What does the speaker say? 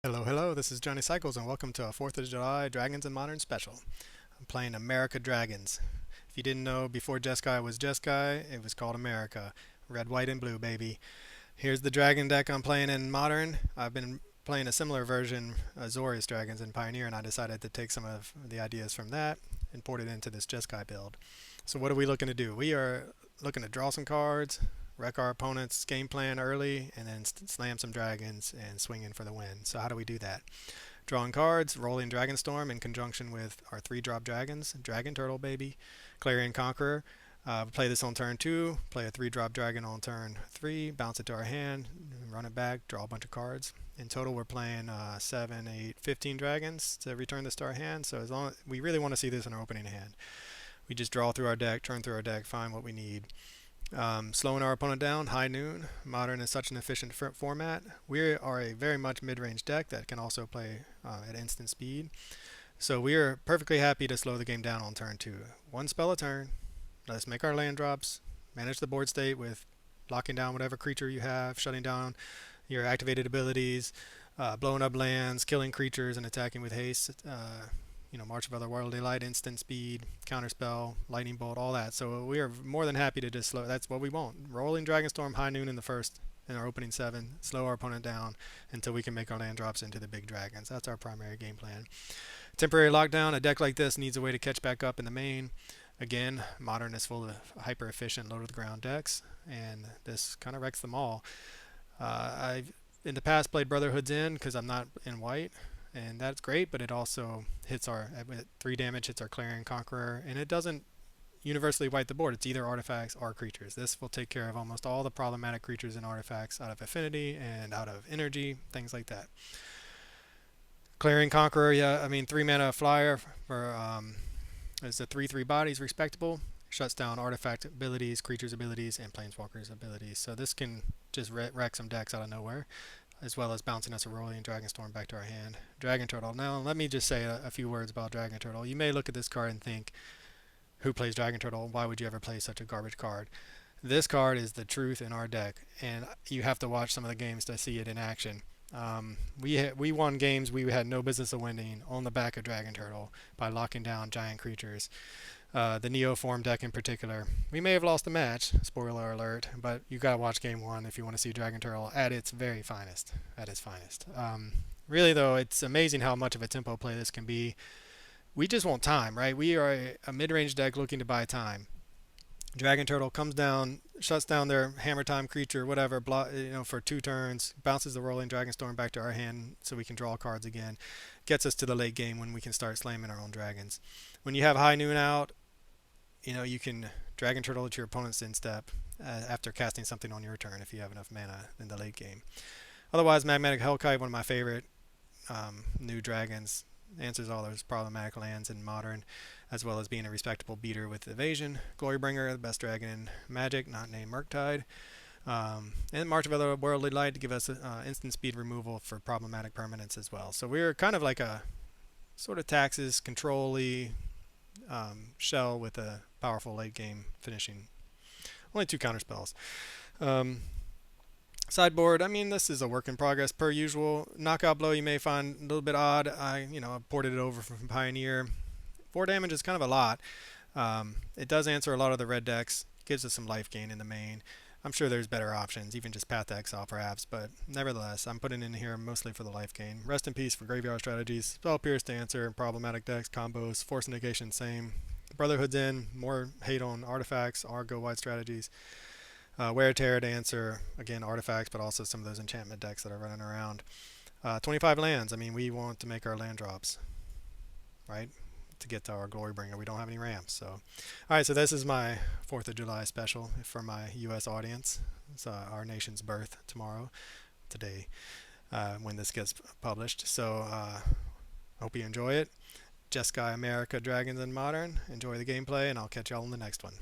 Hello, hello, this is Johnny Cycles, and welcome to a 4th of July Dragons and Modern special. I'm playing America Dragons. If you didn't know, before Jeskai was Jeskai, it was called America. Red, white, and blue, baby. Here's the dragon deck I'm playing in Modern. I've been playing a similar version, Azorius Dragons in Pioneer, and I decided to take some of the ideas from that and port it into this Jeskai build. So what are we looking to do? We are looking to draw some cards, wreck our opponent's game plan early, and then slam some dragons and swing in for the win. So how do we do that? Drawing cards, rolling Dragonstorm in conjunction with our 3-drop dragons, Dragon Turtle Baby, Clarion Conqueror. Play this on turn 2, play a 3-drop dragon on turn 3, bounce it to our hand, run it back, draw a bunch of cards. In total, we're playing 7, 8, 15 dragons to return this to our hand. So as long as we really want to see this in our opening hand, we just draw through our deck, turn through our deck, find what we need. Slowing our opponent down, High Noon. Modern is such an efficient format. We are a very much mid-range deck that can also play at instant speed. So we are perfectly happy to slow the game down on turn 2. One spell a turn. Let's make our land drops, manage the board state with locking down whatever creature you have, shutting down your activated abilities, blowing up lands, killing creatures, and attacking with haste. March of Otherworldly Light, instant speed, counterspell, lightning bolt, all that. So we are more than happy to just slow. That's what we want. Rolling Dragonstorm, High Noon in our opening 7, slow our opponent down until we can make our land drops into the big dragons. That's our primary game plan. Temporary lockdown. A deck like this needs a way to catch back up in the main. Again, Modern is full of hyper efficient low to the ground decks, and this kind of wrecks them all. I've in the past played Brotherhood's End because I'm not in white, and that's great, but it also hits our 3 damage, hits our Clarion Conqueror, and it doesn't universally wipe the board. It's either artifacts or creatures. This will take care of almost all the problematic creatures and artifacts out of affinity and out of energy, things like that. Clarion Conqueror, yeah, I mean 3 mana flyer for it's a 3/3 bodies, respectable. Shuts down artifact abilities, creatures abilities, and planeswalkers abilities. So this can just wreck some decks out of nowhere, as well as bouncing us a Rolling Dragonstorm back to our hand. Dragon Turtle. Now, let me just say a few words about Dragon Turtle. You may look at this card and think, who plays Dragon Turtle? Why would you ever play such a garbage card? This card is the truth in our deck, and you have to watch some of the games to see it in action. We won games we had no business of winning on the back of Dragon Turtle by locking down giant creatures. The Neoform deck in particular. We may have lost the match, spoiler alert, but you gotta watch game 1 if you want to see Dragon Turtle at its very finest. At its finest. Really though, it's amazing how much of a tempo play this can be. We just want time, right? We are a mid-range deck looking to buy time. Dragon Turtle comes down, shuts down their Hammer Time creature, whatever, for 2 turns, bounces the Rolling Dragonstorm back to our hand so we can draw cards again, gets us to the late game when we can start slamming our own dragons. When you have High Noon out, you can Dragon Turtle at your opponent's end step after casting something on your turn if you have enough mana in the late game. Otherwise, Magmatic Hellkite, one of my favorite new dragons, answers all those problematic lands in Modern, as well as being a respectable beater with evasion. Glorybringer, the best dragon in Magic, not named Murktide. And March of Otherworldly Light to give us instant speed removal for problematic permanents as well. So we're kind of like a sort of taxes, control-y shell with a powerful late game finishing. Only 2 counterspells. Sideboard, I mean, this is a work in progress per usual. Knockout Blow you may find a little bit odd. I ported it over from Pioneer. 4 damage is kind of a lot. It does answer a lot of the red decks. Gives us some life gain in the main. I'm sure there's better options, even just Path Exile perhaps, but nevertheless, I'm putting in here mostly for the life gain. Rest in Peace for graveyard strategies. Spell Pierce to answer problematic decks, combos. Force Negation, same. Brotherhood's End, more hate on artifacts, or go wide strategies. Wear Tear to answer, again, artifacts, but also some of those enchantment decks that are running around. 25 lands, I mean, we want to make our land drops, right? To get to our Glorybringer. We don't have any ramps. So, alright, so this is my 4th of July special for my U.S. audience. It's our nation's birth today, when this gets published. So, hope you enjoy it. Jeskai, America, Dragons, and Modern. Enjoy the gameplay, and I'll catch y'all in the next one.